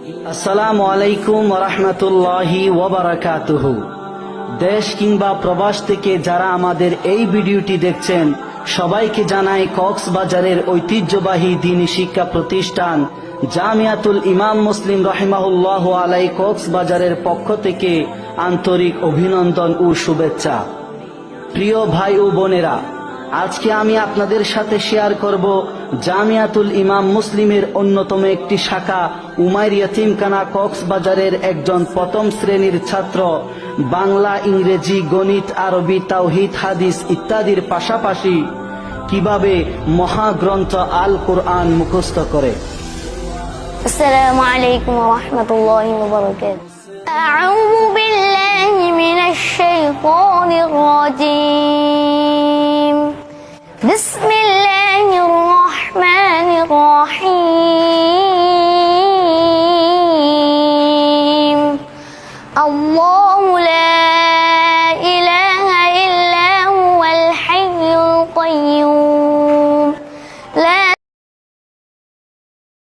আসসালামু আলাইকুম ওয়া রাহমাতুল্লাহি ওয়া বারাকাতুহু। দেশ কিংবা প্রবাস থেকে যারা আমাদের এই ভিডিওটি দেখছেন সবাইকে জানাই কক্সবাজারের ঐতিহ্যবাহী দ্বীনি শিক্ষা প্রতিষ্ঠান জামিয়াতুল ইমাম মুসলিম রাহিমাহুল্লাহু আলাইহি কক্সবাজারের পক্ষ থেকে আন্তরিক অভিনন্দন ও শুভেচ্ছা। প্রিয় ভাই ও বোনেরা, আজকে আমি আপনাদের সাথে শেয়ার করব জামিয়াতুল ইমাম মুসলিমের অন্যতম একটি শাখা উমাইর ইয়তিমখানা কক্সবাজারের একজন প্রথম শ্রেণীর ছাত্র বাংলা, ইংরেজি, গণিত, আরবি, তাওহীদ, হাদিস ইত্যাদির পাশাপাশি কিভাবে মহাগ্রন্থ আল কোরআন মুখস্থ করে। আসসালামু আলাইকুম ওয়া রাহমাতুল্লাহি ওয়া বারাকাতুহু। আউযু বিল্লাহি মিনাশ শাইতানির রাজীম। বিসমিল্লাহির রহমানির রহিম। আল্লাহু লা